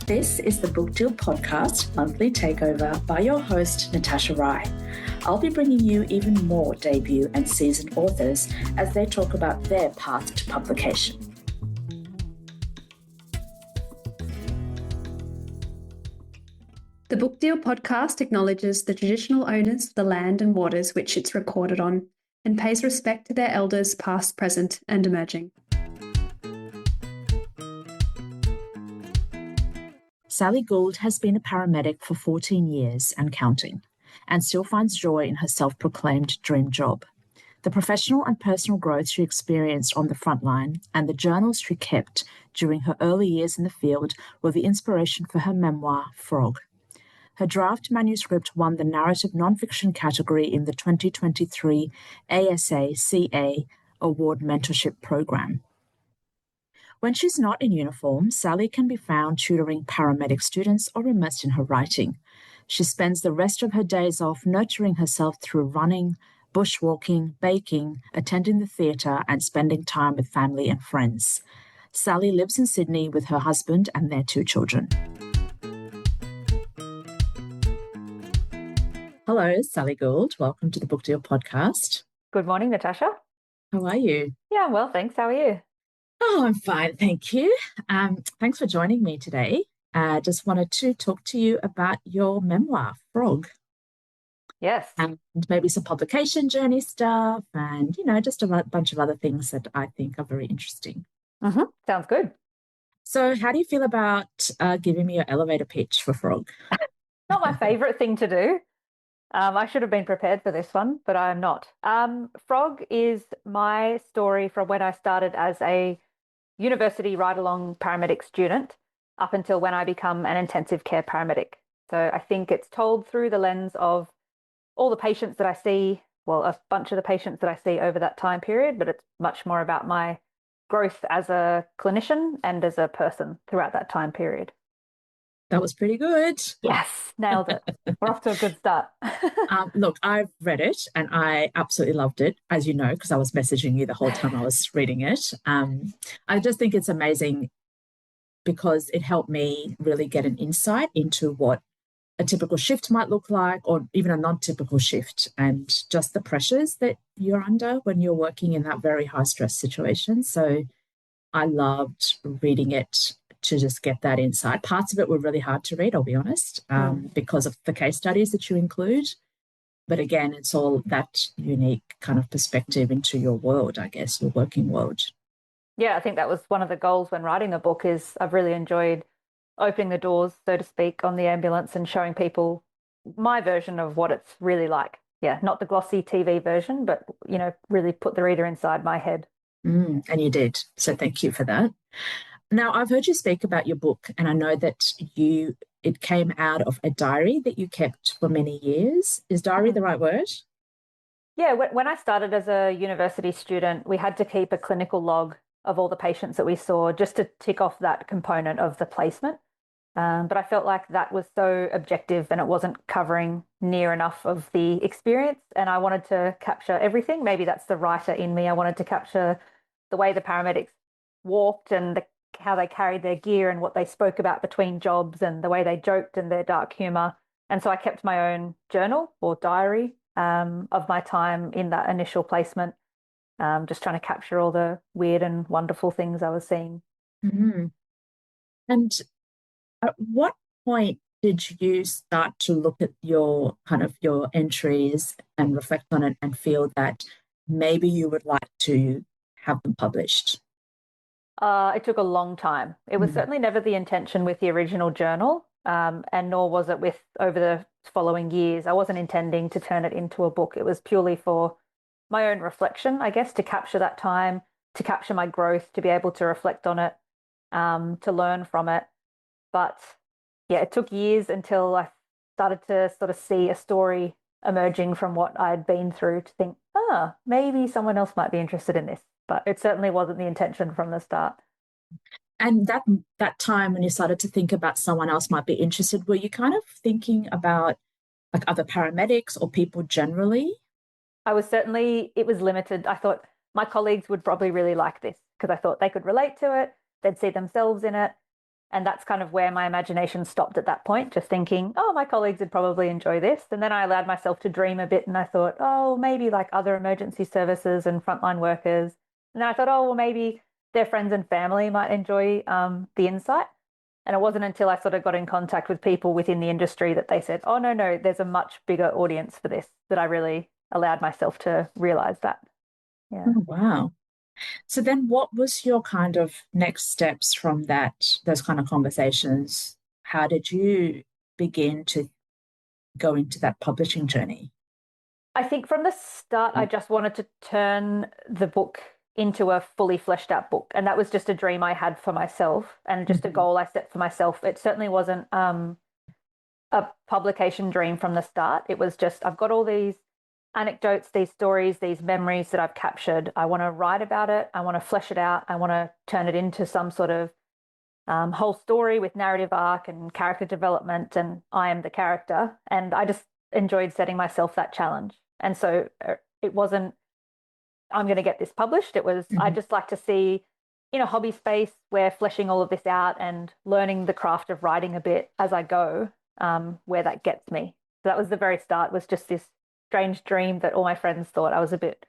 This is the Book Deal Podcast Monthly Takeover by your host, Natasha Rai. I'll be bringing you even more debut and seasoned authors as they talk about their path to publication. The Book Deal Podcast acknowledges the traditional owners of the land and waters which it's recorded on and pays respect to their elders past, present and emerging. Sally Gould has been a paramedic for 14 years and counting, and still finds joy in her self-proclaimed dream job. The professional and personal growth she experienced on the front line and the journals she kept during her early years in the field were the inspiration for her memoir, Frog. Her draft manuscript won the narrative nonfiction category in the 2023 ASA-CA Award Mentorship Program. When she's not in uniform, Sally can be found tutoring paramedic students or immersed in her writing. She spends the rest of her days off nurturing herself through running, bushwalking, baking, attending the theatre, and spending time with family and friends. Sally lives in Sydney with her husband and their 2 children. Hello, Sally Gould. Welcome to the Book Deal Podcast. Good morning, Natasha. How are you? Yeah, I'm well, thanks. How are you? Oh, I'm fine, thank you. Thanks for joining me today. Just wanted to talk to you about your memoir, Frog. Yes. And maybe some publication journey stuff and, just a bunch of other things that I think are very interesting. Sounds good. So how do you feel about giving me your elevator pitch for Frog? Not my favourite thing to do. I should have been prepared for this one, but I'm not. Frog is my story from when I started as a university ride-along paramedic student up until when I become an intensive care paramedic. So I think it's told through the lens of all the patients that I see, well, a bunch of the patients that I see over that time period, but it's much more about my growth as a clinician and as a person throughout that time period. That was pretty good. Yes, nailed it. We're off to a good start. Look, I've read it and I absolutely loved it, as you know, because I was messaging you the whole time I was reading it. I just think it's amazing because it helped me really get an insight into what a typical shift might look like, or even a non-typical shift, and just the pressures that you're under when you're working in that very high stress situation. So I loved reading it to just get that insight. Parts of it were really hard to read, I'll be honest, because of the case studies that you include. But again, it's all that unique kind of perspective into your world, I guess, your working world. Yeah, I think that was one of the goals when writing the book is I've really enjoyed opening the doors, so to speak, on the ambulance and showing people my version of what it's really like. Yeah, not the glossy TV version, but, really put the reader inside my head. And you did. So thank you for that. Now, I've heard you speak about your book, and I know that it came out of a diary that you kept for many years. Is diary the right word? Yeah, when I started as a university student, we had to keep a clinical log of all the patients that we saw just to tick off that component of the placement. But I felt like that was so objective and it wasn't covering near enough of the experience. And I wanted to capture everything. Maybe that's the writer in me. I wanted to capture the way the paramedics walked and how they carried their gear and what they spoke about between jobs and the way they joked and their dark humor. And so I kept my own journal or diary of my time in that initial placement, just trying to capture all the weird and wonderful things I was seeing. And at what point did you start to look at your entries and reflect on it and feel that maybe you would like to have them published? It took a long time. It was certainly never the intention with the original journal, and nor was it with over the following years. I wasn't intending to turn it into a book. It was purely for my own reflection, I guess, to capture that time, to capture my growth, to be able to reflect on it, to learn from it. But yeah, it took years until I started to sort of see a story emerging from what I'd been through to think, maybe someone else might be interested in this. But it certainly wasn't the intention from the start. And that time when you started to think about someone else might be interested, were you kind of thinking about like other paramedics or people generally? It was limited. I thought my colleagues would probably really like this because I thought they could relate to it. They'd see themselves in it. And that's kind of where my imagination stopped at that point, just thinking, oh, my colleagues would probably enjoy this. And then I allowed myself to dream a bit and I thought, oh, maybe like other emergency services and frontline workers. And then I thought, oh, well, maybe their friends and family might enjoy the insight. And it wasn't until I sort of got in contact with people within the industry that they said, oh, no, there's a much bigger audience for this, that I really allowed myself to realize that. Yeah. Oh, wow. So then what was your kind of next steps from those kind of conversations? How did you begin to go into that publishing journey? I think from the start, I just wanted to turn the book into a fully fleshed out book. And that was just a dream I had for myself and just a goal I set for myself. It certainly wasn't a publication dream from the start. It was just, I've got all these anecdotes, these stories, these memories that I've captured. I want to write about it. I want to flesh it out. I want to turn it into some sort of whole story with narrative arc and character development. And I am the character. And I just enjoyed setting myself that challenge. And so it wasn't, I'm going to get this published. It was, I just like to see in a hobby space where fleshing all of this out and learning the craft of writing a bit as I go, where that gets me. So that was the very start, was just this strange dream that all my friends thought I was a bit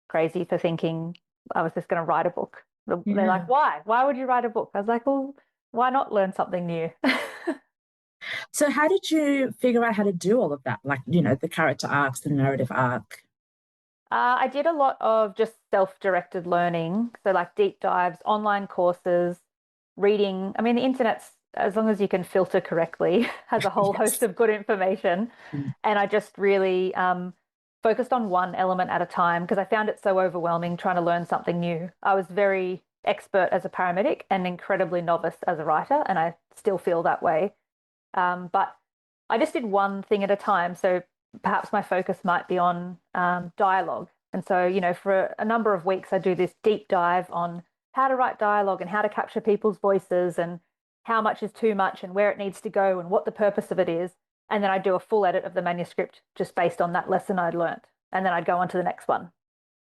crazy for thinking I was just going to write a book. They're like, why? Why would you write a book? I was like, well, why not learn something new? So how did you figure out how to do all of that? Like, the character arcs, the narrative arc. I did a lot of just self-directed learning. So like deep dives, online courses, reading. I mean, the internet's, as long as you can filter correctly, has a whole host of good information. And I just really focused on one element at a time because I found it so overwhelming trying to learn something new. I was very expert as a paramedic and incredibly novice as a writer, and I still feel that way. But I just did one thing at a time. So perhaps my focus might be on dialogue. And so, for a number of weeks, I do this deep dive on how to write dialogue and how to capture people's voices and how much is too much and where it needs to go and what the purpose of it is. And then I'd do a full edit of the manuscript just based on that lesson I'd learnt. And then I'd go on to the next one.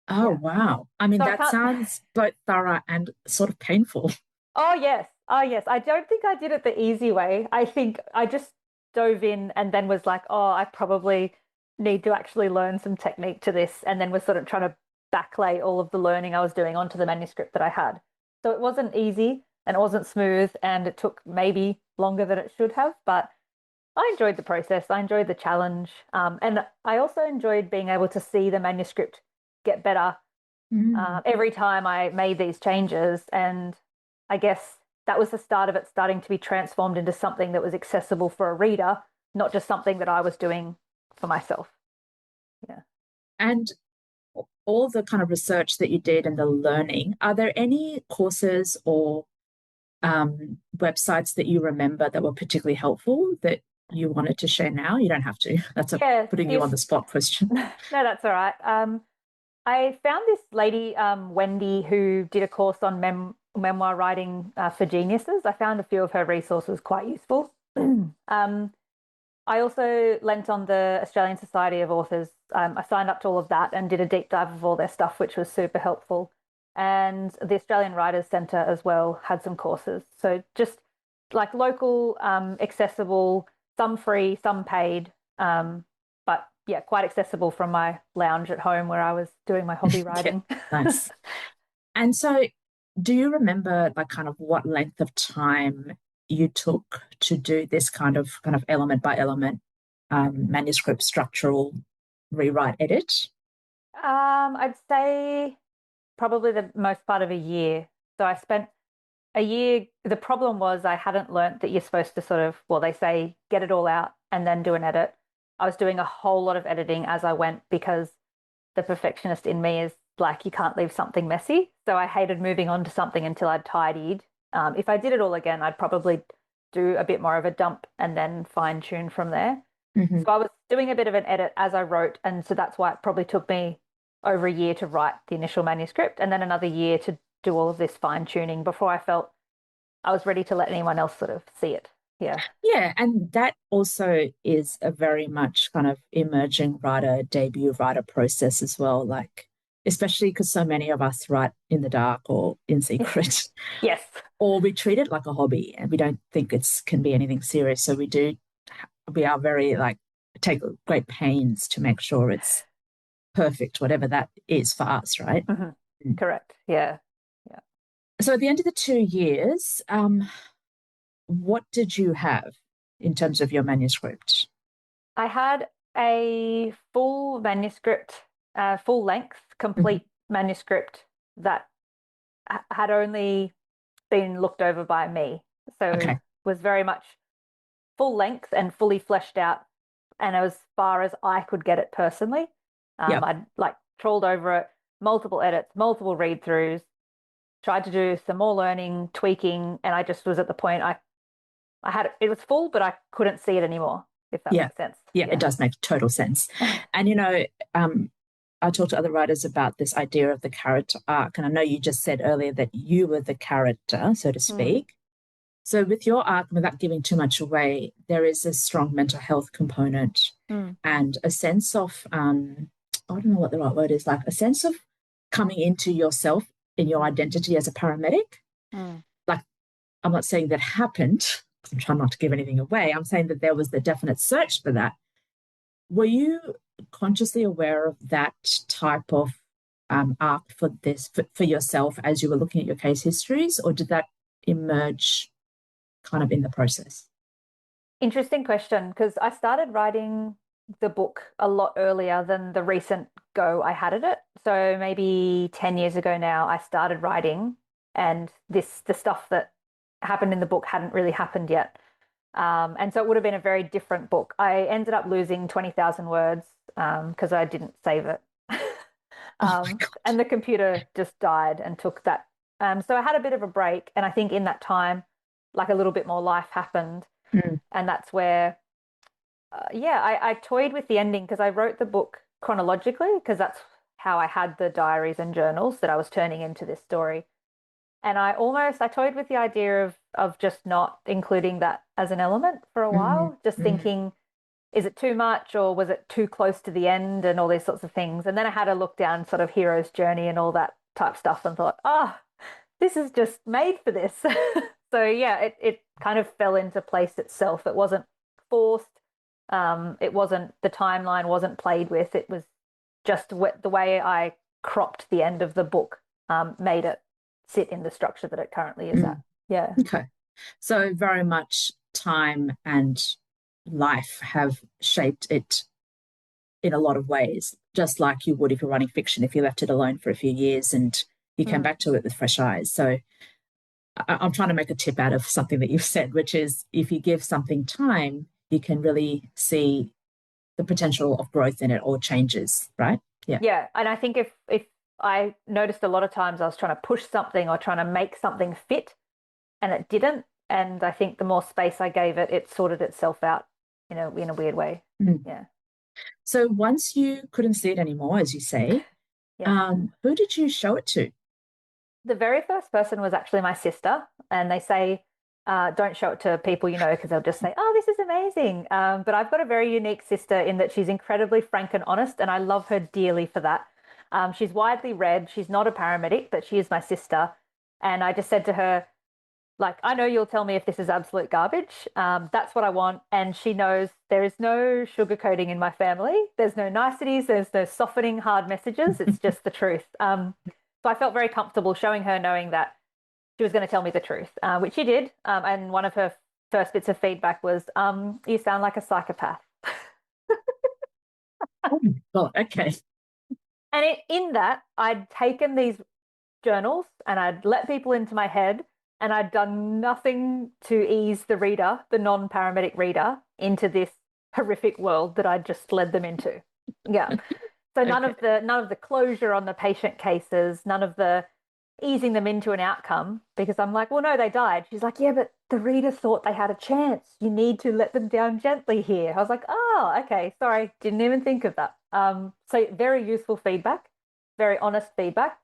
Oh, wow. I mean, so that sounds both thorough and sort of painful. Oh, yes. Oh, yes. I don't think I did it the easy way. I think I just dove in and then was like, oh, I probably need to actually learn some technique to this. And then was sort of trying to backlay all of the learning I was doing onto the manuscript that I had. So it wasn't easy and it wasn't smooth and it took maybe longer than it should have, but I enjoyed the process. I enjoyed the challenge. And I also enjoyed being able to see the manuscript get better every time I made these changes. And I guess that was the start of it starting to be transformed into something that was accessible for a reader, not just something that I was doing for myself. Yeah. And all the kind of research that you did and the learning, are there any courses or websites that you remember that were particularly helpful that you wanted to share now? You don't have to. That's putting you on the spot question. No, that's all right. I found this lady, Wendy, who did a course on memoir writing for geniuses. I found a few of her resources quite useful. I also lent on the Australian Society of Authors. I signed up to all of that and did a deep dive of all their stuff, which was super helpful. And the Australian Writers Centre as well had some courses. So just like local, accessible, some free, some paid, but yeah, quite accessible from my lounge at home where I was doing my hobby writing. Nice. And so do you remember like kind of what length of time you took to do this kind of element by element manuscript structural rewrite edit? I'd say probably the most part of a year. So I spent a year. The problem was I hadn't learnt that you're supposed to sort of, well, they say get it all out and then do an edit. I was doing a whole lot of editing as I went because the perfectionist in me is like, you can't leave something messy. So I hated moving on to something until I'd tidied. If I did it all again, I'd probably do a bit more of a dump and then fine tune from there. So I was doing a bit of an edit as I wrote. And so that's why it probably took me over a year to write the initial manuscript and then another year to do all of this fine tuning before I felt I was ready to let anyone else sort of see it. Yeah. Yeah. And that also is a very much kind of emerging writer, debut writer process as well. Like, especially because so many of us write in the dark or in secret. Yes. Or we treat it like a hobby and we don't think it's can be anything serious. So we are very like, take great pains to make sure it's perfect, whatever that is for us, right? Mm-hmm. Correct. Yeah. Yeah. So at the end of the 2 years, what did you have in terms of your manuscript? I had a full manuscript, full length, complete manuscript that had only been looked over by me. So Okay. was very much full length and fully fleshed out, and as far as I could get it personally. Yeah. I'd like trawled over it, multiple edits, multiple read throughs, tried to do some more learning, tweaking, and I just was at the point I had it was full, but I couldn't see it anymore, if that Yeah. makes sense. Yeah, it does make total sense. And, I talked to other writers about this idea of the character arc. And I know you just said earlier that you were the character, so to speak. So with your arc, without giving too much away, there is a strong mental health component and a sense of, I don't know what the right word is, like a sense of coming into yourself in your identity as a paramedic. Like, I'm not saying that happened. I'm trying not to give anything away. I'm saying that there was the definite search for that. Were you consciously aware of that type of arc for for yourself as you were looking at your case histories, or did that emerge kind of in the process? Interesting question, because I started writing the book a lot earlier than the recent go I had at it. So maybe 10 years ago now, I started writing, and the stuff that happened in the book hadn't really happened yet. And so it would have been a very different book. I ended up losing 20,000 words because I didn't save it. And the computer just died and took that. So I had a bit of a break. And I think in that time, like a little bit more life happened. And that's where, I toyed with the ending because I wrote the book chronologically because that's how I had the diaries and journals that I was turning into this story. And I toyed with the idea of just not including that as an element for a while, just thinking, is it too much or was it too close to the end and all these sorts of things. And then I had a look down sort of hero's journey and all that type stuff and thought, this is just made for this. So yeah, it kind of fell into place itself. It wasn't forced. The timeline wasn't played with. It was just the way I cropped the end of the book made it sit in the structure that it currently is at. Yeah. Okay. So very much time and life have shaped it in a lot of ways, just like you would if you're writing fiction, if you left it alone for a few years and you came back to it with fresh eyes. So I'm trying to make a tip out of something that you've said, which is if you give something time, you can really see the potential of growth in it or changes, right? Yeah. Yeah. And I think if I noticed a lot of times I was trying to push something or trying to make something fit and it didn't. And I think the more space I gave it, it sorted itself out in a weird way. Yeah. So once you couldn't see it anymore, as you say, who did you show it to? The very first person was actually my sister. And they say, don't show it to people you know, because they'll just say, oh, this is amazing. But I've got a very unique sister in that she's incredibly frank and honest, and I love her dearly for that. She's widely read. She's not a paramedic, but she is my sister. And I just said to her, like, I know you'll tell me if this is absolute garbage. That's what I want. And she knows there is no sugarcoating in my family. There's no niceties. There's no softening hard messages. It's just the truth. So I felt very comfortable showing her, knowing that she was going to tell me the truth, which she did. And one of her first bits of feedback was, you sound like a psychopath. Oh, God, okay. And in that, I'd taken these journals and I'd let people into my head, and I'd done nothing to ease the reader, the non-paramedic reader, into this horrific world that I'd just led them into. Yeah. So none of the closure on the patient cases, none of the easing them into an outcome, because I'm like, well, no, they died. She's like, yeah, but the reader thought they had a chance. You need to let them down gently here. I was like, oh, okay, sorry, didn't even think of that. So very useful feedback, very honest feedback.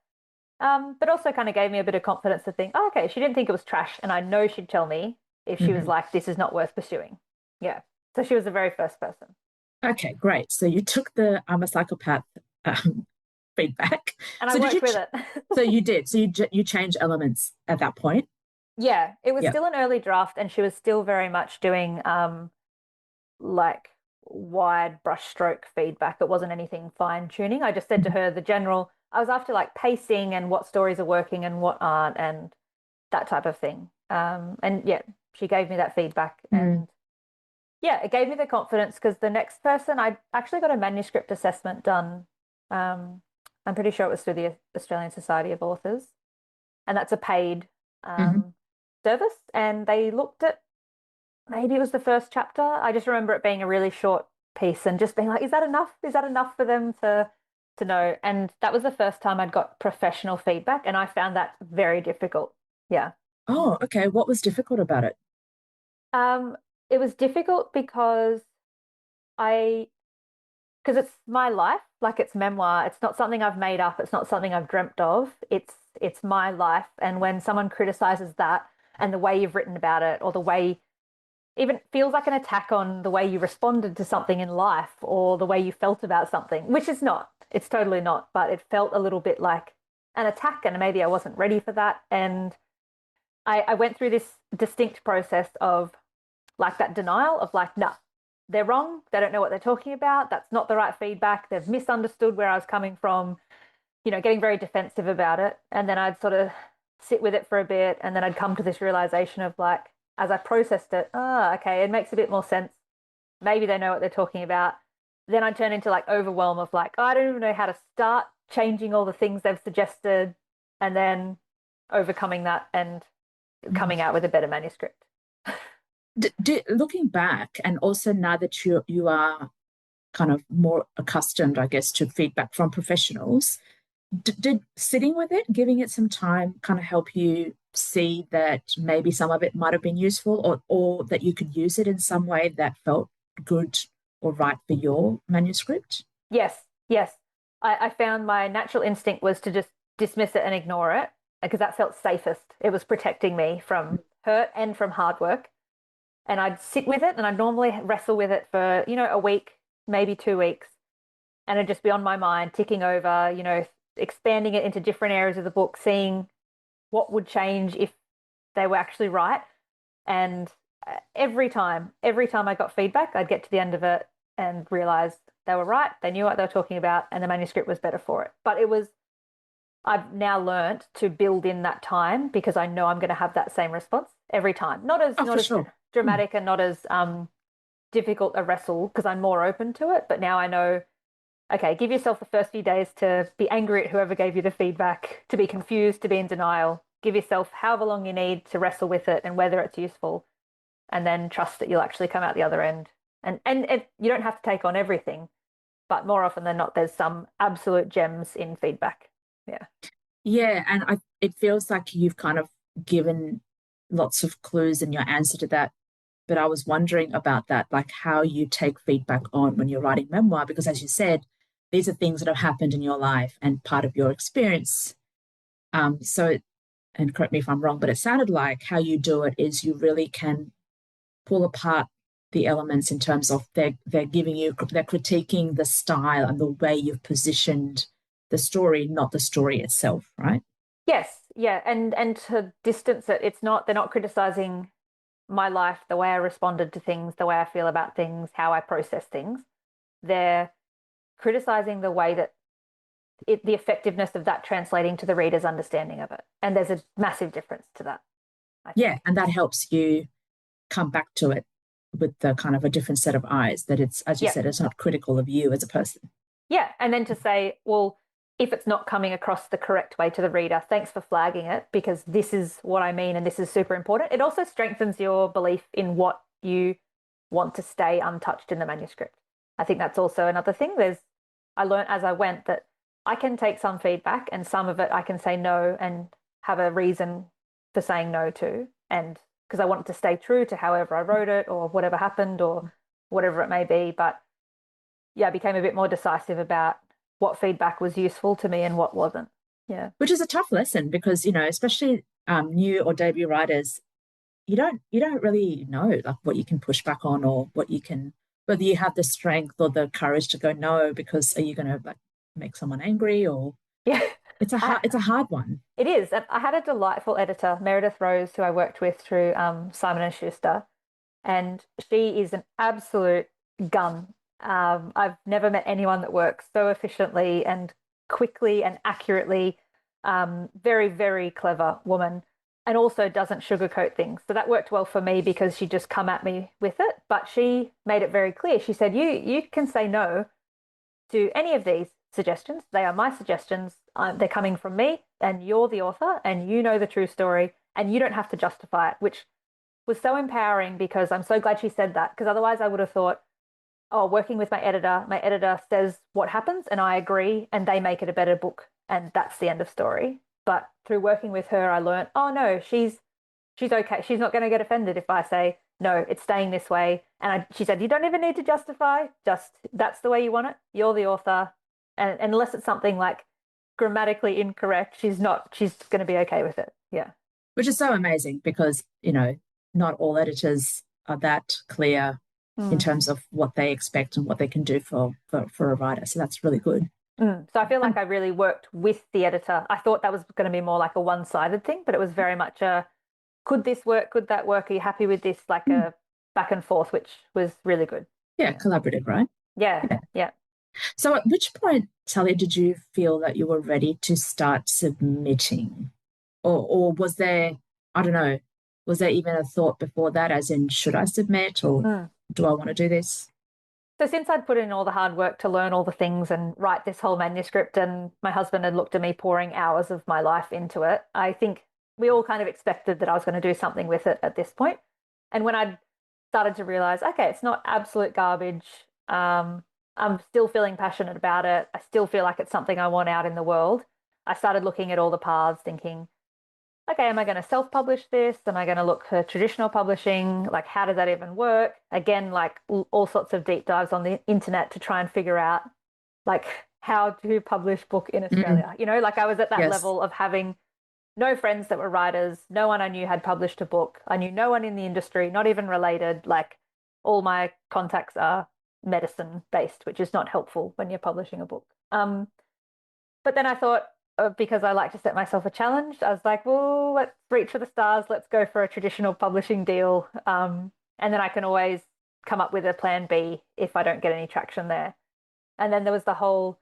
But also kind of gave me a bit of confidence to think, oh, okay, she didn't think it was trash, and I know she'd tell me if she was like, this is not worth pursuing. Yeah. So she was the very first person. Okay, great. So you took the I'm a psychopath feedback. And so I worked with it. So you did. So you changed elements at that point? Yeah, it was Yeah. still an early draft, and she was still very much doing like wide brushstroke feedback. It wasn't anything fine tuning. I just said to her the general, I was after like pacing and what stories are working and what aren't and that type of thing. And yeah, she gave me that feedback. And yeah, it gave me the confidence because the next person, I actually got a manuscript assessment done. I'm pretty sure it was through the Australian Society of Authors, and that's a paid service. And they looked at, maybe it was the first chapter. I just remember it being a really short piece and just being like, is that enough? Is that enough for them to know? And that was the first time I'd got professional feedback, and I found that very difficult. Yeah. Oh, okay. What was difficult about it? It was difficult because I because it's my life, like it's memoir. It's not something I've made up. It's not something I've dreamt of. It's my life. And when someone criticizes that and the way you've written about it, or the way even feels like an attack on the way you responded to something in life or the way you felt about something, which is not. It's totally not. But it felt a little bit like an attack, and maybe I wasn't ready for that. And I went through this distinct process of like that denial of like, no, they're wrong. They don't know what they're talking about. That's not the right feedback. They've misunderstood where I was coming from, getting very defensive about it. And then I'd sort of sit with it for a bit. And then I'd come to this realization of like, as I processed it, okay, it makes a bit more sense. Maybe they know what they're talking about. Then I turn into like overwhelm of like, I don't even know how to start changing all the things they've suggested, and then overcoming that and coming out with a better manuscript. Looking back, and also now that you are kind of more accustomed, I guess, to feedback from professionals, did sitting with it, giving it some time, kind of help you see that maybe some of it might have been useful, or that you could use it in some way that felt good or right for your manuscript? Yes, yes. I found my natural instinct was to just dismiss it and ignore it because that felt safest. It was protecting me from hurt and from hard work. And I'd sit with it, and I'd normally wrestle with it for, a week, maybe 2 weeks. And it'd just be on my mind, ticking over, expanding it into different areas of the book, seeing what would change if they were actually right. And every time I got feedback, I'd get to the end of it and realize they were right. They knew what they were talking about, and the manuscript was better for it. But I've now learned to build in that time because I know I'm going to have that same response every time. Not as Sure. dramatic and not as difficult a wrestle because I'm more open to it. But now I know, okay, give yourself the first few days to be angry at whoever gave you the feedback, to be confused, to be in denial. Give yourself however long you need to wrestle with it and whether it's useful, and then trust that you'll actually come out the other end. And you don't have to take on everything, but more often than not, there's some absolute gems in feedback. Yeah. Yeah, and it feels like you've kind of given lots of clues in your answer to that. But I was wondering about that, like how you take feedback on when you're writing memoir, because as you said, these are things that have happened in your life and part of your experience. So, and correct me if I'm wrong, but it sounded like how you do it is you really can pull apart the elements in terms of they're critiquing the style and the way you've positioned the story, not the story itself, right? Yes, yeah, and to distance it, they're not criticizing my life, the way I responded to things, the way I feel about things, how I process things. They're criticizing the way that the effectiveness of that translating to the reader's understanding of it. And there's a massive difference to that, I think. Yeah, and that helps you come back to it with the kind of a different set of eyes, that it's, as you said, it's not critical of you as a person. Yeah, and then to say, well, if it's not coming across the correct way to the reader, thanks for flagging it because this is what I mean and this is super important. It also strengthens your belief in what you want to stay untouched in the manuscript. I think that's also another thing. I learned as I went that I can take some feedback and some of it I can say no and have a reason for saying no to, and because I want to stay true to however I wrote it or whatever happened or whatever it may be. But yeah, I became a bit more decisive about what feedback was useful to me and what wasn't. Yeah. Which is a tough lesson because, especially new or debut writers, you don't really know like what you can push back on or whether you have the strength or the courage to go no, because are you going to like make someone angry or yeah. It's a hard one. It is. And I had a delightful editor, Meredith Rose, who I worked with through Simon and Schuster, and she is an absolute gun. I've never met anyone that works so efficiently and quickly and accurately. Very, very clever woman, and also doesn't sugarcoat things. So that worked well for me because she just come at me with it. But she made it very clear. She said, you can say no to any of these suggestions. They are my suggestions. They're coming from me, and you're the author, and you know the true story, and you don't have to justify it, which was so empowering because I'm so glad she said that. Because otherwise, I would have thought, oh, working with my editor says what happens, and I agree, and they make it a better book, and that's the end of story. But through working with her, I learned, oh no, she's okay. She's not going to get offended if I say, no, it's staying this way. And she said, you don't even need to justify, just that's the way you want it. You're the author. And unless it's something like grammatically incorrect, she's going to be okay with it. Yeah. Which is so amazing because, not all editors are that clear in terms of what they expect and what they can do for a writer. So that's really good. So I feel like I really worked with the editor. I thought that was going to be more like a one-sided thing, but it was very much a, could this work? Could that work? Are you happy with this? Like a back and forth, which was really good. Yeah, collaborative, right? Yeah. So at which point, Sally, did you feel that you were ready to start submitting? Or was there, I don't know, was there even a thought before that, as in, should I submit or do I want to do this? So since I'd put in all the hard work to learn all the things and write this whole manuscript, and my husband had looked at me pouring hours of my life into it, I think we all kind of expected that I was going to do something with it at this point. And when I started to realize, okay, it's not absolute garbage. I'm still feeling passionate about it. I still feel like it's something I want out in the world. I started looking at all the paths, thinking, okay, am I going to self-publish this? Am I going to look for traditional publishing? Like, how does that even work? Again, like all sorts of deep dives on the internet to try and figure out, like, how to publish book in Australia. Like I was at that level of having no friends that were writers. No one I knew had published a book. I knew no one in the industry, not even related. Like, all my contacts are medicine based, which is not helpful when you're publishing a book. But then I thought, because I like to set myself a challenge, I was like, well, let's reach for the stars. Let's go for a traditional publishing deal. And then I can always come up with a plan B if I don't get any traction there. And then there was the whole,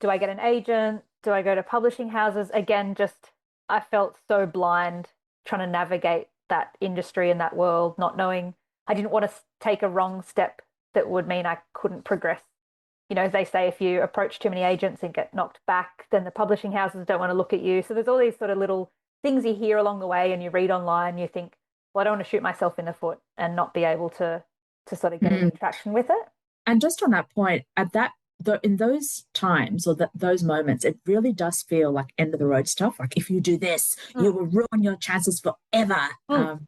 do I get an agent? Do I go to publishing houses? Again, just I felt so blind trying to navigate that industry and that world, not knowing. I didn't want to take a wrong step that would mean I couldn't progress. They say if you approach too many agents and get knocked back, then the publishing houses don't want to look at you. So there's all these sort of little things you hear along the way, and you read online, you think, well, I don't want to shoot myself in the foot and not be able to sort of get any traction with it. And just on that point, in those times or those moments, it really does feel like end of the road stuff. Like, if you do this, you will ruin your chances forever.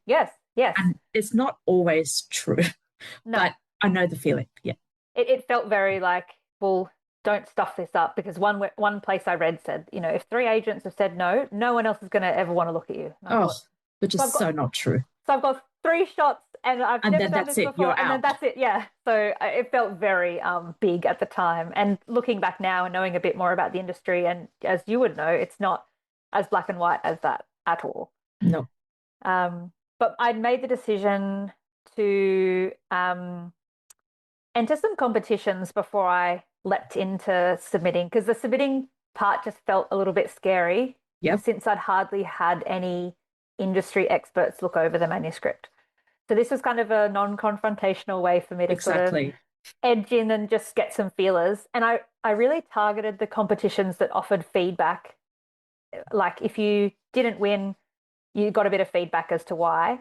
Yes. And it's not always true. No. But I know the feeling. Yeah. It felt very like, well, don't stuff this up, because one place I read said, if 3 agents have said no, no one else is going to ever want to look at you. Which is so not true. So I've got 3 shots, and I've never done this before, You're and then out. that's it. Yeah. So it felt very big at the time. And looking back now and knowing a bit more about the industry, and as you would know, it's not as black and white as that at all. No. But I'd made the decision to enter some competitions before I leapt into submitting, because the submitting part just felt a little bit scary. Yep. Since I'd hardly had any industry experts look over the manuscript. So this was kind of a non-confrontational way for me to sort of edge in and just get some feelers. And I really targeted the competitions that offered feedback. Like, if you didn't win, you got a bit of feedback as to why.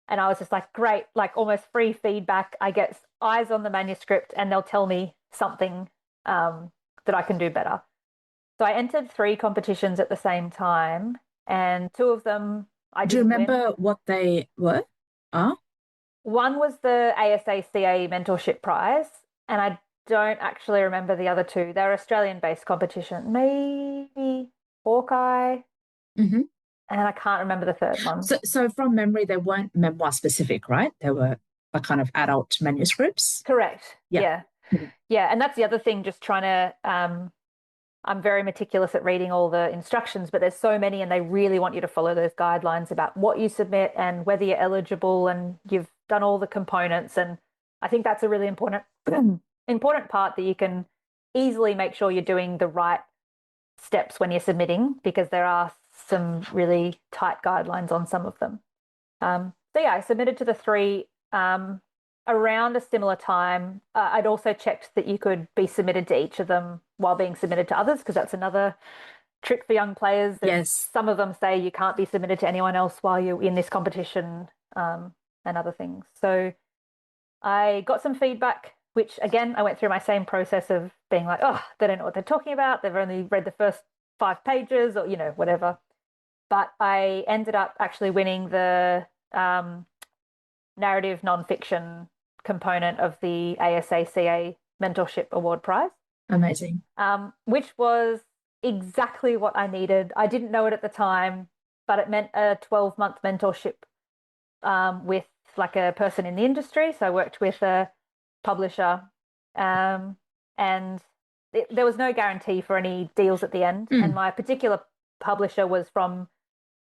And I was just like, great, like almost free feedback. I get eyes on the manuscript and they'll tell me something that I can do better. So I entered 3 competitions at the same time, and 2 of them I didn't Do you remember win. what they were? One was the ASACA Mentorship Prize, and I don't actually remember the other 2. They're Australian-based competition. Maybe Hawkeye. And I can't remember the third one. So from memory, they weren't memoir specific, right? They were a kind of adult manuscripts. Correct. Yeah. Yeah. And that's the other thing, just trying to I'm very meticulous at reading all the instructions, but there's so many and they really want you to follow those guidelines about what you submit and whether you're eligible and you've done all the components. And I think that's a really important important part, that you can easily make sure you're doing the right steps when you're submitting, because there are some really tight guidelines on some of them. So yeah, I submitted to the three around a similar time. I'd also checked that you could be submitted to each of them while being submitted to others, because that's another trick for young players. Yes. Some of them say you can't be submitted to anyone else while you're in this competition, and other things. So I got some feedback, which again, I went through my same process of being like, oh, they don't know what they're talking about. They've only read the first 5 pages, or, whatever. But I ended up actually winning the narrative nonfiction component of the ASACA Mentorship Award Prize. Amazing. Which was exactly what I needed. I didn't know it at the time, but it meant a 12-month mentorship with like a person in the industry. So I worked with a publisher, and there was no guarantee for any deals at the end. And my particular publisher was from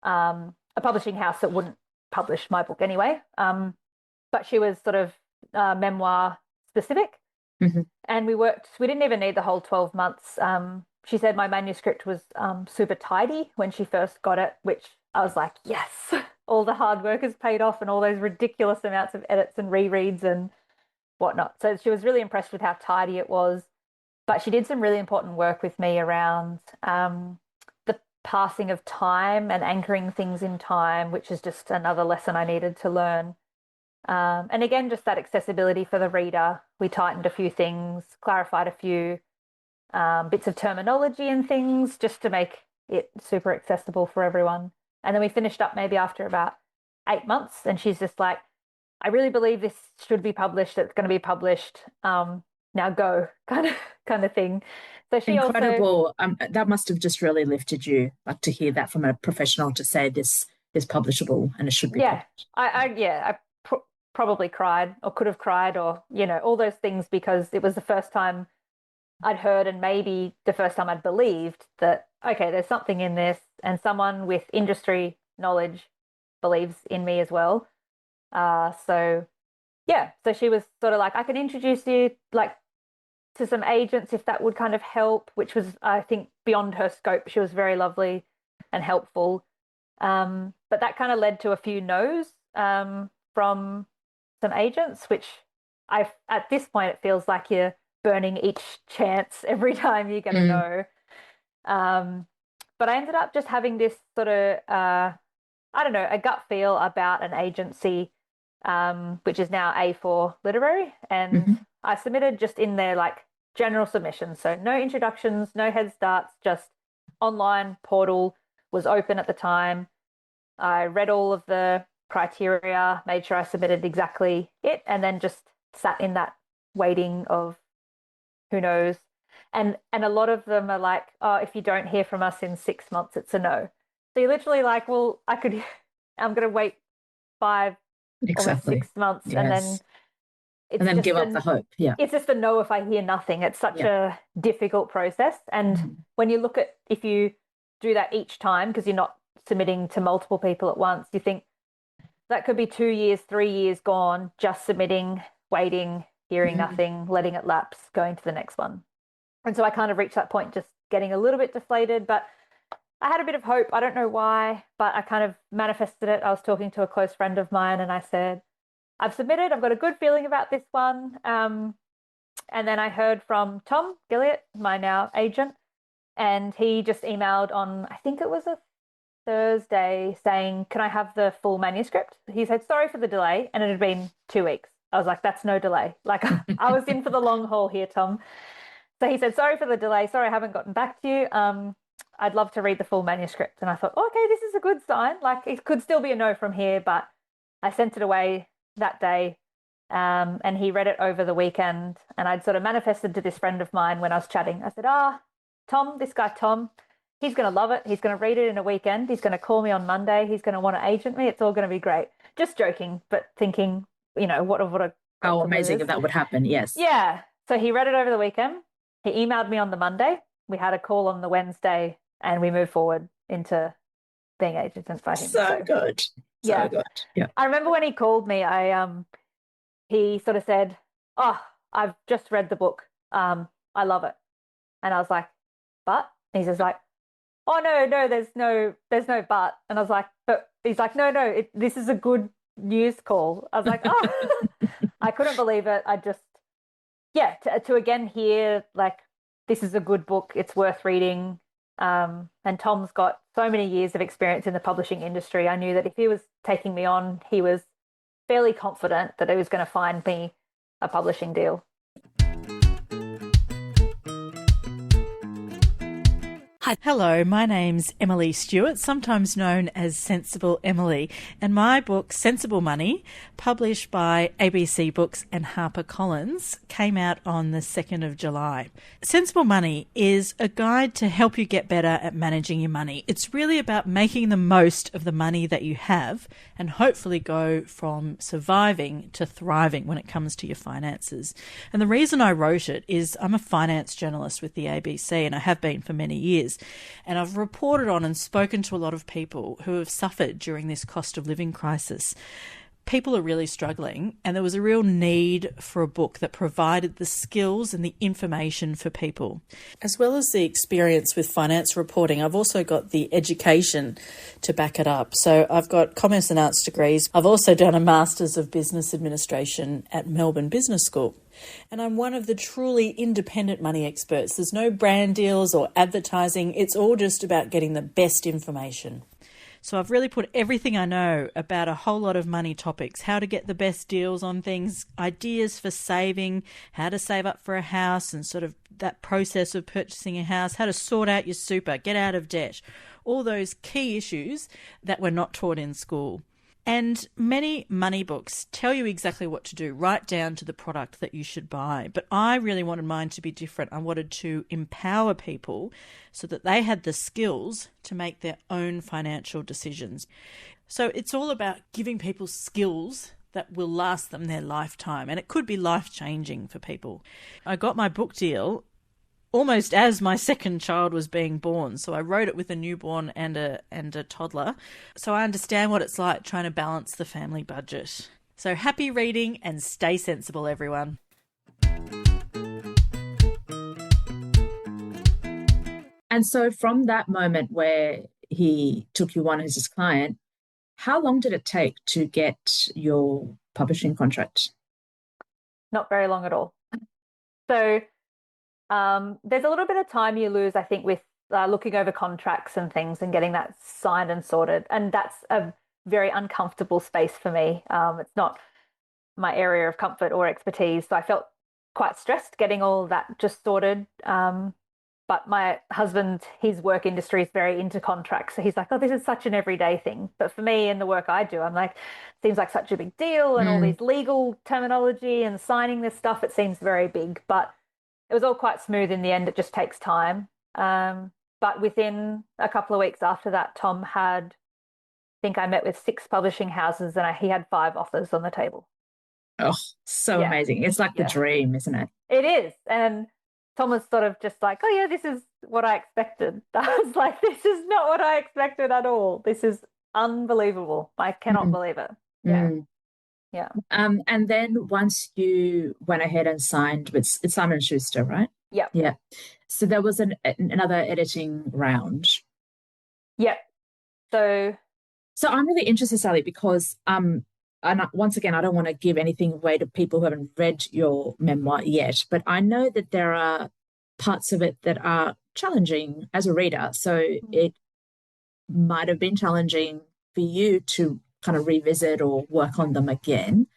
a publishing house that wouldn't publish my book anyway. But she was sort of memoir specific. And we didn't even need the whole 12 months. She said my manuscript was super tidy when she first got it, which I was like, yes, all the hard work has paid off, and all those ridiculous amounts of edits and rereads and whatnot. So she was really impressed with how tidy it was. But she did some really important work with me around the passing of time and anchoring things in time, which is just another lesson I needed to learn. And again, just that accessibility for the reader. We tightened a few things, clarified a few bits of terminology and things, just to make it super accessible for everyone. And then we finished up maybe after about 8 months, and she's just like, I really believe this should be published. It's going to be published. Now go, kind of thing. So she incredible. That must have just really lifted you, like, to hear that from a professional, to say this is publishable and it should be. Yeah, published. I probably cried, or could have cried, or all those things, because it was the first time I'd heard, and maybe the first time I'd believed that, okay, there's something in this, and someone with industry knowledge believes in me as well. So she was sort of like, I can introduce you like to some agents if that would kind of help, which was, I think, beyond her scope. She was very lovely and helpful. But that kind of led to a few no's from some agents, which at this point, it feels like you're burning each chance every time you get a no. But I ended up just having this sort of, I don't know, a gut feel about an agency, which is now A4 Literary. And I submitted just in their like general submissions. So no introductions, no head starts, just online portal, was open at the time. I read all of the criteria, made sure I submitted exactly it, and then just sat in that waiting of who knows. And a lot of them are like, oh, if you don't hear from us in 6 months, it's a no. So you're literally like, well, I'm going to wait 5 or 6 months, yes. and then give up the hope. Yeah. It's just a no if I hear nothing. It's such a difficult process. And when you look at, if you do that each time, because you're not submitting to multiple people at once, you think that could be 2 years, 3 years gone, just submitting, waiting, hearing nothing, letting it lapse, going to the next one. And so I kind of reached that point, just getting a little bit deflated, but I had a bit of hope. I don't know why, but I kind of manifested it. I was talking to a close friend of mine and I said, I've submitted, I've got a good feeling about this one. And then I heard from Tom Gilliott, my now agent, and he just emailed on, I think it was a Thursday, saying, can I have the full manuscript? He said, sorry for the delay. And it had been 2 weeks. I was like, that's no delay. Like, I was in for the long haul here, Tom. So he said, sorry for the delay. Sorry, I haven't gotten back to you. I'd love to read the full manuscript. And I thought, okay, this is a good sign. Like, it could still be a no from here, but I sent it away that day. And he read it over the weekend. And I'd sort of manifested to this friend of mine when I was chatting. I said, Tom, this guy, Tom, he's going to love it. He's going to read it in a weekend. He's going to call me on Monday. He's going to want to agent me. It's all going to be great. Just joking, but thinking, what a how amazing if that would happen. Yes. Yeah. So he read it over the weekend. He emailed me on the Monday we had a call on the Wednesday and we moved forward into being agents by him. So good. So good. Yeah. I remember when he called me, he sort of said, "Oh, I've just read the book. I love it." And I was like, "But?" And he's just like, "Oh no, there's no but." And I was like, "But," he's like, "No, this is a good news call." I was like, "Oh," I couldn't believe it. I just, to again hear like this is a good book, it's worth reading. And Tom's got so many years of experience in the publishing industry. I knew that if he was taking me on, he was fairly confident that he was going to find me a publishing deal. Hi. Hello, my name's Emily Stewart, sometimes known as Sensible Emily, and my book, Sensible Money, published by ABC Books and HarperCollins, came out on the 2nd of July. Sensible Money is a guide to help you get better at managing your money. It's really about making the most of the money that you have and hopefully go from surviving to thriving when it comes to your finances. And the reason I wrote it is I'm a finance journalist with the ABC, and I have been for many years. And I've reported on and spoken to a lot of people who have suffered during this cost of living crisis. People are really struggling, and there was a real need for a book that provided the skills and the information for people. As well as the experience with finance reporting, I've also got the education to back it up. So I've got Commerce and Arts degrees. I've also done a Masters of Business Administration at Melbourne Business School. And I'm one of the truly independent money experts. There's no brand deals or advertising. It's all just about getting the best information. So I've really put everything I know about a whole lot of money topics, how to get the best deals on things, ideas for saving, how to save up for a house and sort of that process of purchasing a house, how to sort out your super, get out of debt, all those key issues that were not taught in school. And many money books tell you exactly what to do, right down to the product that you should buy. But I really wanted mine to be different. I wanted to empower people so that they had the skills to make their own financial decisions. So it's all about giving people skills that will last them their lifetime. And it could be life-changing for people. I got my book deal almost as my second child was being born. So I wrote it with a newborn and a toddler. So I understand what it's like trying to balance the family budget. So happy reading and stay sensible, everyone. And so from that moment where he took you on as his client, how long did it take to get your publishing contract? Not very long at all. So there's a little bit of time you lose, I think, with looking over contracts and things and getting that signed and sorted. And that's a very uncomfortable space for me. It's not my area of comfort or expertise. So I felt quite stressed getting all that just sorted. But my husband, his work industry is very into contracts. So he's like, "Oh, this is such an everyday thing." But for me in the work I do, I'm like, seems like such a big deal and all these legal terminology and signing this stuff, it seems very big. But it was all quite smooth in the end. It just takes time. But within a couple of weeks after that, Tom had, I think I met with 6 publishing houses and he had 5 offers on the table. Oh, so amazing. It's like the dream, isn't it? It is. And Tom was sort of just like, "Oh yeah, this is what I expected." I was like, "This is not what I expected at all. This is unbelievable. I cannot believe it." Yeah. Yeah. And then once you went ahead and signed with Simon & Schuster, right? Yeah. Yeah. So there was another editing round. Yeah. So I'm really interested, Sally, because and once again, I don't want to give anything away to people who haven't read your memoir yet, but I know that there are parts of it that are challenging as a reader. So it might have been challenging for you to kind of revisit or work on them again.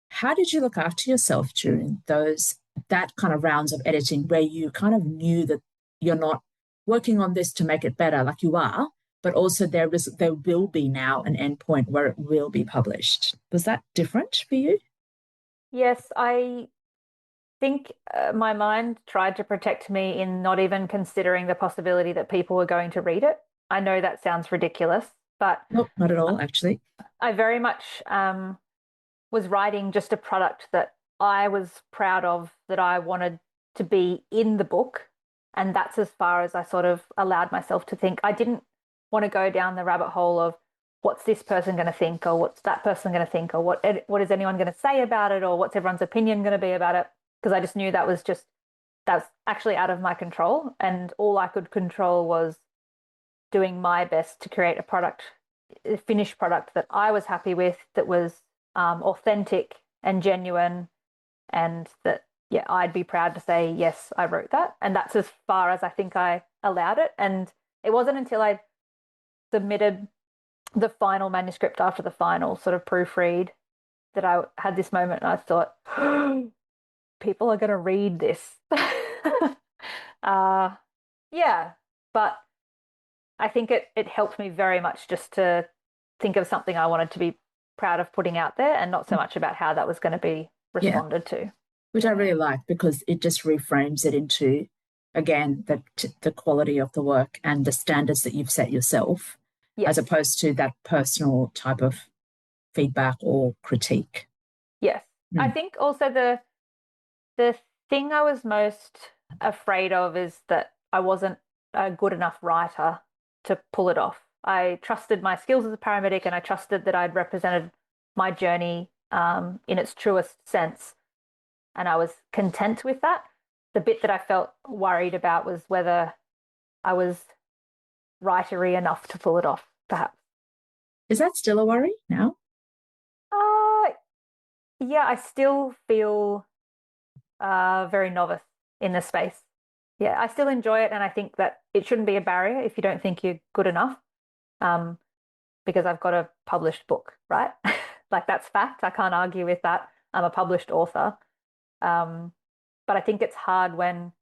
How did you look after yourself during that kind of rounds of editing where you kind of knew that you're not working on this to make it better like you are, but also there will be now an end point where it will be published? Was that different for you? Yes, I think my mind tried to protect me in not even considering the possibility that people were going to read it. I know that sounds ridiculous, but nope, not at all, actually. I very much was writing just a product that I was proud of, that I wanted to be in the book. And that's as far as I sort of allowed myself to think. I didn't want to go down the rabbit hole of what's this person going to think, or what's that person going to think, or what is anyone going to say about it, or what's everyone's opinion going to be about it, because I just knew that's actually out of my control, and all I could control was doing my best to create a finished product that I was happy with, that was authentic and genuine, and that, yeah, I'd be proud to say, yes, I wrote that. And that's as far as I think I allowed it. And it wasn't until I submitted the final manuscript after the final sort of proofread that I had this moment, and I thought, people are going to read this. Yeah, but I think it helped me very much just to think of something I wanted to be proud of putting out there, and not so much about how that was going to be responded to. Which I really like, because it just reframes it into, again, the quality of the work and the standards that you've set yourself, as opposed to that personal type of feedback or critique. Yes. I think also the thing I was most afraid of is that I wasn't a good enough writer to pull it off. I trusted my skills as a paramedic, and I trusted that I'd represented my journey in its truest sense. And I was content with that. The bit that I felt worried about was whether I was writery enough to pull it off, perhaps. Is that still a worry now? Yeah, I still feel very novice in the space. Yeah, I still enjoy it, and I think that it shouldn't be a barrier if you don't think you're good enough, because I've got a published book, right? Like, that's fact. I can't argue with that. I'm a published author. But I think it's hard when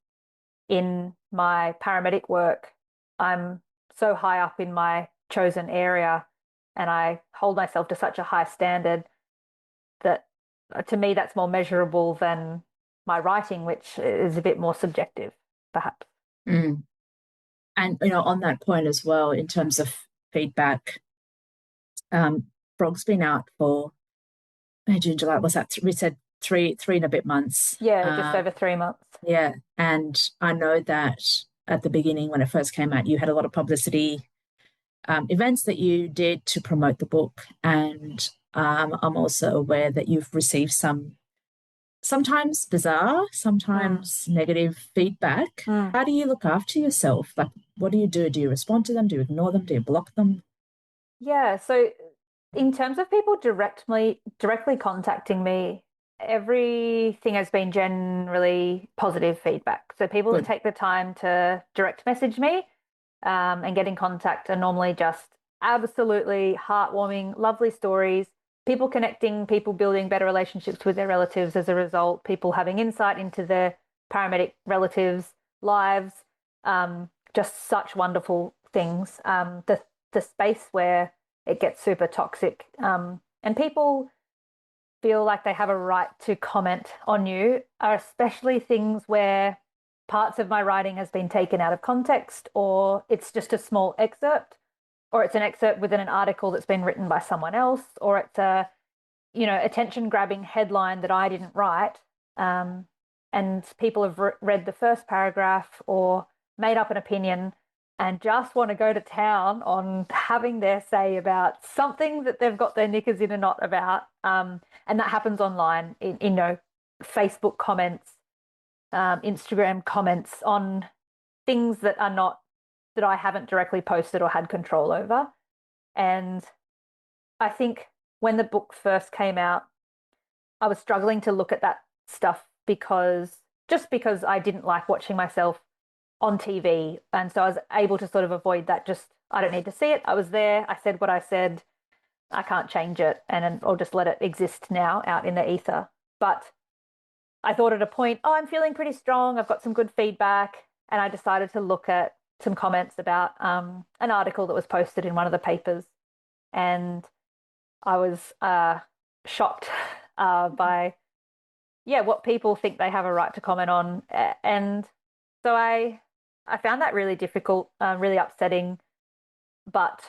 in my paramedic work, I'm so high up in my chosen area, and I hold myself to such a high standard that, to me, that's more measurable than my writing, which is a bit more subjective, perhaps. And, on that point as well, in terms of feedback, Frog's been out for June, July, was that, we said three and a bit months. Yeah, just over 3 months. Yeah. And I know that at the beginning, when it first came out, you had a lot of publicity events that you did to promote the book. And I'm also aware that you've received sometimes bizarre, sometimes negative feedback. How do you look after yourself? Like, what do you do? Do you respond to them? Do you ignore them? Do you block them? Yeah, so in terms of people directly contacting me, everything has been generally positive feedback. So people that take the time to direct message me and get in contact are normally just absolutely heartwarming, lovely stories. People connecting, people building better relationships with their relatives as a result, people having insight into their paramedic relatives' lives, just such wonderful things. The space where it gets super toxic, and people feel like they have a right to comment on you, are especially things where parts of my writing has been taken out of context, or it's just a small excerpt, or it's an excerpt within an article that's been written by someone else, or it's a, attention-grabbing headline that I didn't write, and people have read the first paragraph or made up an opinion and just want to go to town on having their say about something that they've got their knickers in a knot about. And that happens online in Facebook comments, Instagram comments on things that I haven't directly posted or had control over. And I think when the book first came out, I was struggling to look at that stuff because I didn't like watching myself on TV. And so I was able to sort of avoid that. Just, I don't need to see it. I was there. I said what I said. I can't change it. And I'll just let it exist now out in the ether. But I thought at a point, I'm feeling pretty strong. I've got some good feedback. And I decided to look at some comments about an article that was posted in one of the papers. And I was shocked by, what people think they have a right to comment on. And so I found that really difficult, really upsetting. But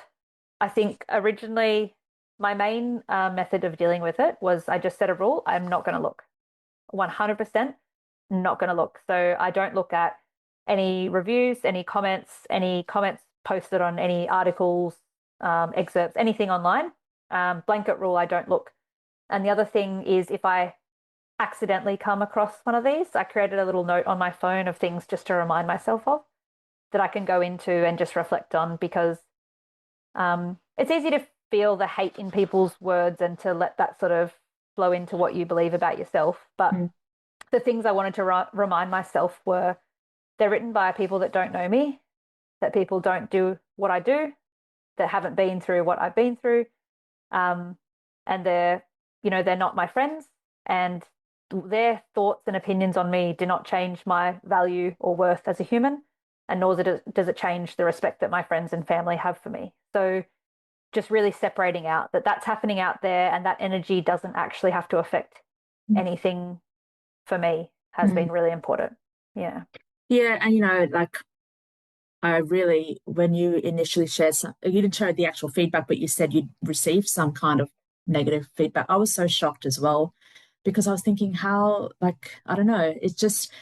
I think originally my main method of dealing with it was I just set a rule. I'm not going to look. 100% not going to look. So I don't look at any reviews, any comments posted on any articles, excerpts, anything online. Blanket rule, I don't look. And the other thing is, if I accidentally come across one of these, I created a little note on my phone of things just to remind myself of that I can go into and just reflect on, because it's easy to feel the hate in people's words and to let that sort of flow into what you believe about yourself. But the things I wanted to remind myself were, they're written by people that don't know me, that people don't do what I do, that haven't been through what I've been through. And they're not my friends, and their thoughts and opinions on me do not change my value or worth as a human, and nor does it change the respect that my friends and family have for me. So just really separating out that that's happening out there, and that energy doesn't actually have to affect anything for me has been really important. Yeah. Yeah. And, like, I really, when you initially shared you didn't share the actual feedback, but you said you'd received some kind of negative feedback. I was so shocked as well, because I was thinking how, like, I don't know, it's just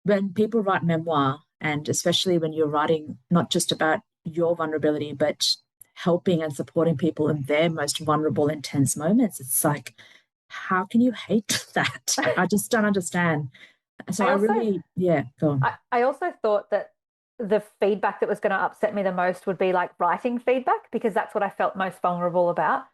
when people write memoir, and especially when you're writing not just about your vulnerability, but helping and supporting people in their most vulnerable, intense moments, it's like, how can you hate that? I just don't understand. So I really, yeah, go on. I also thought that the feedback that was going to upset me the most would be like writing feedback, because that's what I felt most vulnerable about.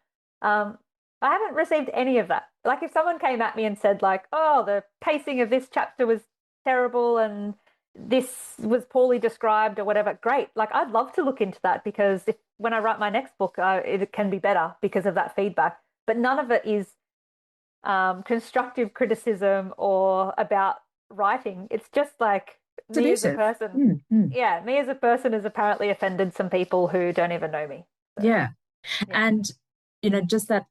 I haven't received any of that. Like, if someone came at me and said like, oh, the pacing of this chapter was terrible and this was poorly described or whatever, great. Like, I'd love to look into that, because when I write my next book, it can be better because of that feedback. But none of it is constructive criticism or about writing. It's just like, it's me abusive. as a person. Yeah, me as a person has apparently offended some people who don't even know me. So, yeah. And, just that,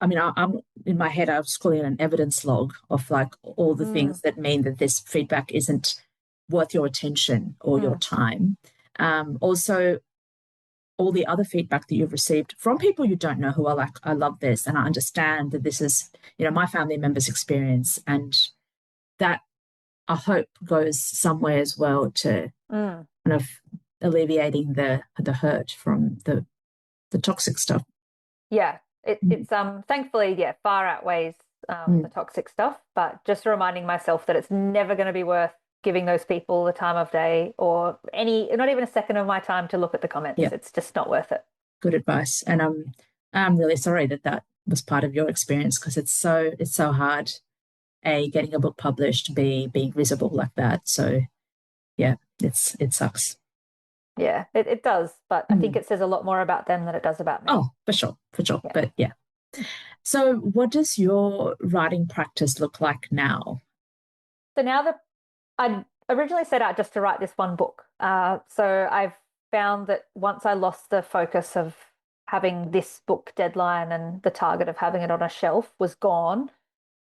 I mean, I'm in my head, I was calling it an evidence log of like all the things that mean that this feedback isn't worth your attention or your time. Also, all the other feedback that you've received from people you don't know, who are like, I love this, and I understand that this is, my family members' experience, and that I hope goes somewhere as well to kind of alleviating the hurt from the toxic stuff. Yeah, it's thankfully, far outweighs the toxic stuff, but just reminding myself that it's never going to be worth giving those people the time of day or not even a second of my time to look at the comments. Yeah. It's just not worth it. Good advice. And I'm really sorry that was part of your experience, because it's so hard, A, getting a book published, B, being visible like that. So yeah, it sucks. Yeah, it does. But I think it says a lot more about them than it does about me. Oh, for sure. Yeah. But yeah. So what does your writing practice look like now? So now I originally set out just to write this one book. So I've found that once I lost the focus of having this book deadline and the target of having it on a shelf was gone,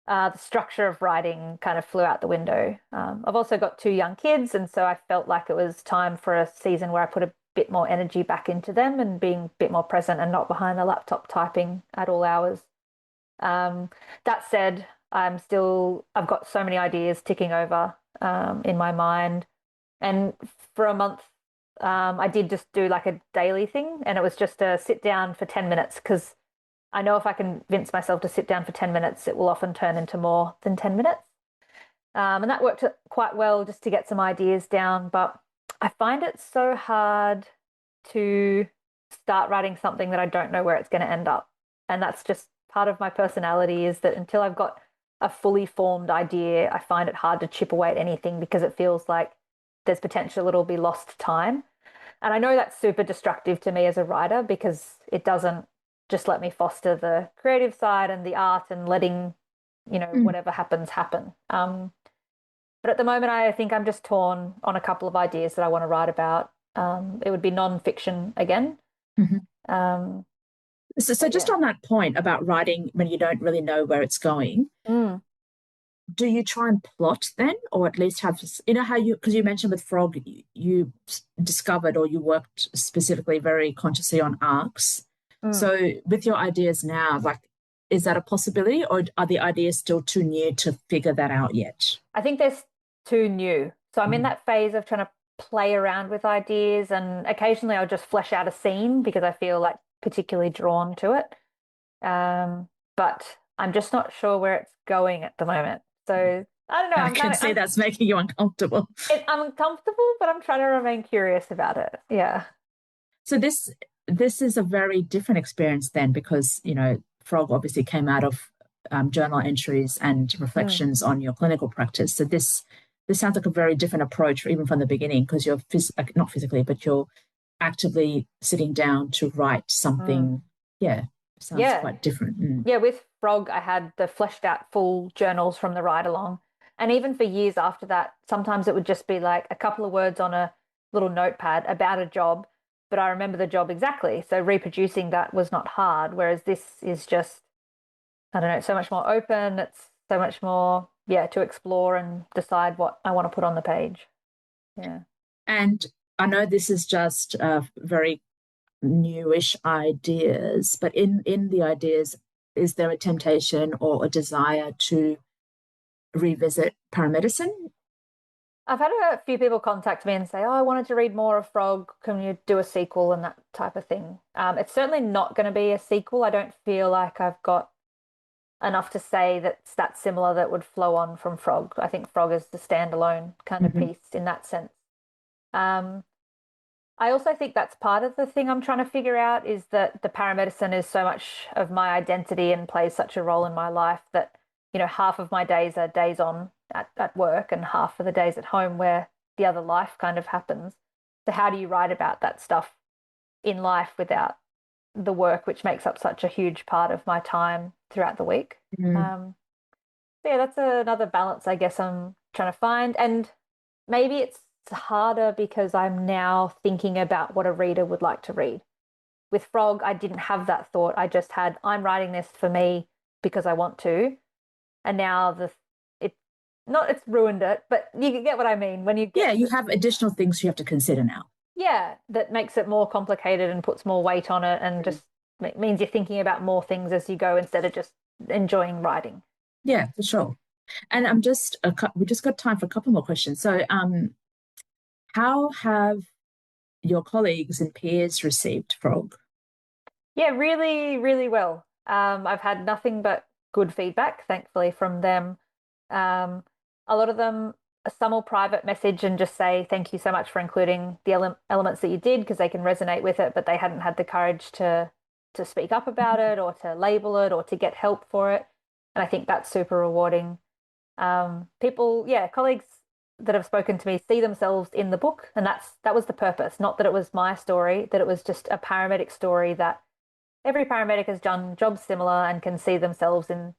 the structure of writing kind of flew out the window. I've also got 2 young kids, and so I felt like it was time for a season where I put a bit more energy back into them and being a bit more present and not behind the laptop typing at all hours. That said, I've got so many ideas ticking over in my mind. And for a month, I did just do like a daily thing, and it was just to sit down for 10 minutes, because I know if I convince myself to sit down for 10 minutes, it will often turn into more than 10 minutes. And that worked quite well just to get some ideas down. But I find it so hard to start writing something that I don't know where it's going to end up. And that's just part of my personality, is that until I've got a fully formed idea, I find it hard to chip away at anything, because it feels like there's potential it'll be lost time. And I know that's super destructive to me as a writer, because it doesn't just let me foster the creative side and the art and letting, whatever happens happen. But at the moment, I think I'm just torn on a couple of ideas that I want to write about. It would be non-fiction again. So just on that point about writing when you don't really know where it's going, do you try and plot then, or at least have, how because you mentioned with Frog, you discovered, or you worked specifically very consciously on arcs. So with your ideas now, like, is that a possibility, or are the ideas still too new to figure that out yet? I think they're too new. So I'm in that phase of trying to play around with ideas, and occasionally I'll just flesh out a scene because I feel like particularly drawn to it. But I'm just not sure where it's going at the moment. So I don't know. I can see that's making you uncomfortable. I'm uncomfortable, but I'm trying to remain curious about it. Yeah. So this is a very different experience then, because Frog obviously came out of journal entries and reflections on your clinical practice. So this sounds like a very different approach, even from the beginning, because you're not physically, but you're actively sitting down to write something. Yeah, sounds quite different. Yeah, with Frog, I had the fleshed out full journals from the ride along. And even for years after that, sometimes it would just be like a couple of words on a little notepad about a job, but I remember the job exactly. So reproducing that was not hard, whereas this is just, I don't know, so much more open. It's so much more, to explore and decide what I want to put on the page. Yeah. And I know this is just very newish ideas, but in the ideas, is there a temptation or a desire to revisit paramedicine? I've had a few people contact me and say, "Oh, I wanted to read more of Frog. Can you do a sequel?" and that type of thing. It's certainly not going to be a sequel. I don't feel like I've got enough to say that's that similar that would flow on from Frog. I think Frog is the standalone kind of piece in that sense. I also think that's part of the thing I'm trying to figure out, is that the paramedicine is so much of my identity and plays such a role in my life that, half of my days are days on at work and half of the days at home where the other life kind of happens. So how do you write about that stuff in life without the work, which makes up such a huge part of my time throughout the week? So yeah, that's another balance I guess I'm trying to find. And maybe it's harder because I'm now thinking about what a reader would like to read. With Frog, I didn't have that thought. I just had, I'm writing this for me because I want to. And now it's ruined it, but you get what I mean. When you you have additional things you have to consider now. Yeah, that makes it more complicated and puts more weight on it, and just means you're thinking about more things as you go instead of just enjoying writing. Yeah, for sure. And we just got time for a couple more questions. So, how have your colleagues and peers received Frog? Yeah, really, really well. I've had nothing but good feedback, thankfully, from them. A lot of them, some will private message and just say, thank you so much for including the elements that you did, because they can resonate with it, but they hadn't had the courage to speak up about it or to label it or to get help for it. And I think that's super rewarding. Colleagues that have spoken to me see themselves in the book, and that was the purpose. Not that it was my story, that it was just a paramedic story, that every paramedic has done jobs similar and can see themselves in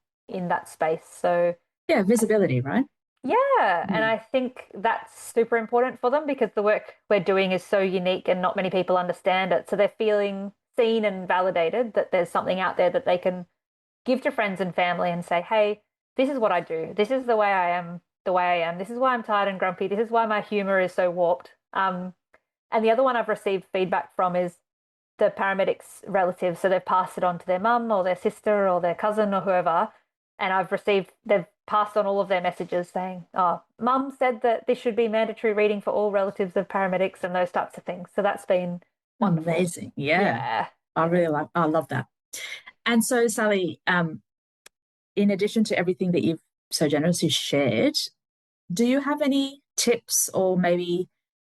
that space. So yeah, visibility, right? Yeah, and I think that's super important for them because the work we're doing is so unique and not many people understand it. So they're feeling seen and validated, that there's something out there that they can give to friends and family and say, hey, this is what I do. This is the way I am, This is why I'm tired and grumpy. This is why my humor is so warped. And the other one I've received feedback from is the paramedics' relatives. So they've passed it on to their mum or their sister or their cousin or whoever. And they've passed on all of their messages saying, oh, mum said that this should be mandatory reading for all relatives of paramedics and those types of things. So that's been wonderful. Amazing. Yeah. I love that. And so, Sally, in addition to everything that you've so generously shared, do you have any tips or maybe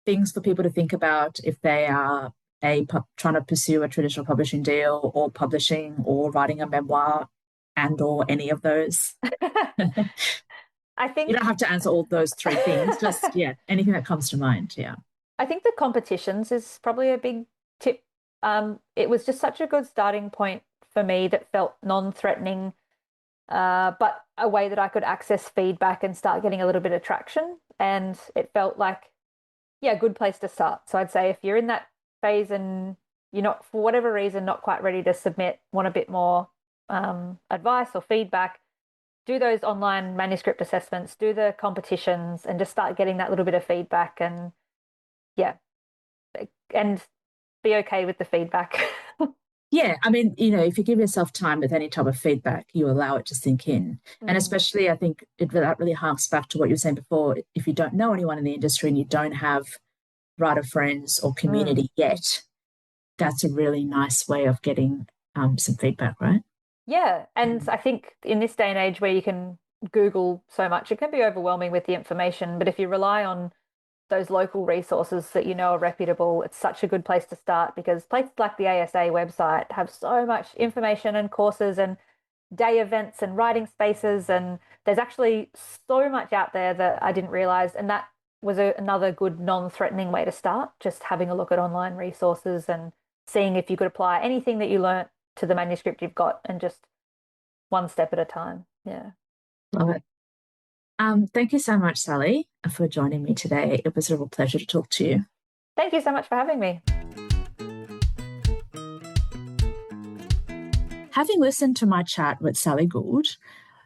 things for people to think about if they are trying to pursue a traditional publishing deal or publishing or writing a memoir or any of those? I think you don't have to answer all those three things, just anything that comes to mind. Yeah. I think the competitions is probably a big tip. It was just such a good starting point for me that felt non-threatening, but a way that I could access feedback and start getting a little bit of traction. And it felt like, a good place to start. So I'd say if you're in that phase and you're not, for whatever reason, not quite ready to submit, want a bit more advice or feedback, do those online manuscript assessments, do the competitions, and just start getting that little bit of feedback, and and be okay with the feedback. Yeah, I mean, if you give yourself time with any type of feedback, you allow it to sink in. And especially, I think that really harks back to what you were saying before. If you don't know anyone in the industry and you don't have writer friends or community yet, that's a really nice way of getting some feedback, right? Yeah. And I think in this day and age where you can Google so much, it can be overwhelming with the information. But if you rely on those local resources that are reputable, it's such a good place to start, because places like the ASA website have so much information and courses and day events and writing spaces. And there's actually so much out there that I didn't realize. And that was another good non-threatening way to start, just having a look at online resources and seeing if you could apply anything that you learnt to the manuscript you've got, and just one step at a time. Yeah. Love it. Thank you so much, Sally, for joining me today. It was a real pleasure to talk to you. Thank you so much for having me. Having listened to my chat with Sally Gould,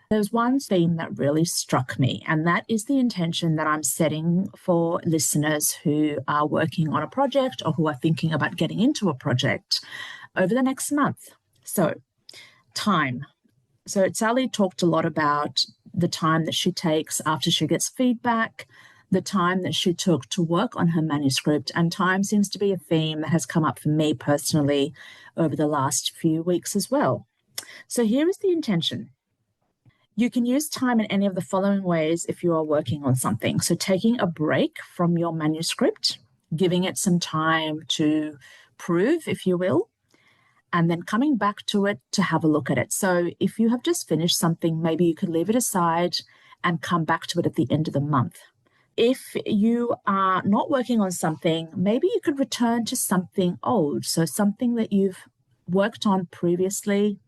there's one theme that really struck me, and that is the intention that I'm setting for listeners who are working on a project or who are thinking about getting into a project over the next month. So, time. So Sally talked a lot about the time that she takes after she gets feedback, the time that she took to work on her manuscript, and time seems to be a theme that has come up for me personally over the last few weeks as well. So here is the intention. You can use time in any of the following ways if you are working on something. So taking a break from your manuscript, giving it some time to prove, if you will, and then coming back to it to have a look at it. So if you have just finished something, maybe you could leave it aside and come back to it at the end of the month. If you are not working on something, maybe you could return to something old. So something that you've worked on previously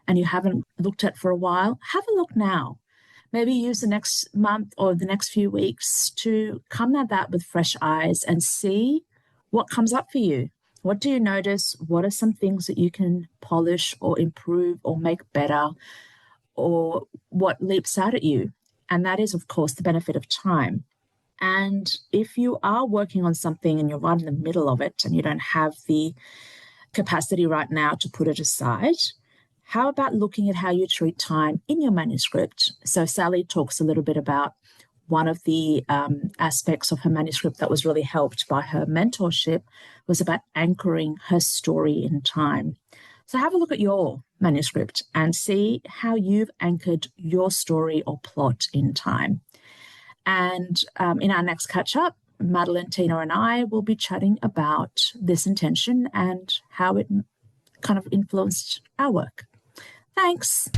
and you haven't looked at for a while, have a look now. Maybe use the next month or the next few weeks to come at that with fresh eyes and see what comes up for you. What do you notice? What are some things that you can polish or improve or make better, or what leaps out at you? And that is, of course, the benefit of time. And if you are working on something and you're right in the middle of it and you don't have the capacity right now to put it aside, how about looking at how you treat time in your manuscript? So Sally talks a little bit about one of the aspects of her manuscript that was really helped by her mentorship was about anchoring her story in time. So have a look at your manuscript and see how you've anchored your story or plot in time. And in our next catch-up, Madeleine, Tina, and I will be chatting about this intention and how it kind of influenced our work. Thanks.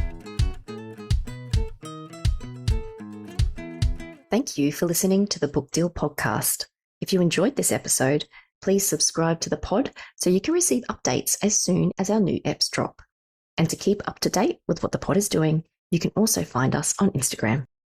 Thank you for listening to the Book Deal podcast. If you enjoyed this episode, please subscribe to the pod so you can receive updates as soon as our new eps drop. And to keep up to date with what the pod is doing, you can also find us on Instagram.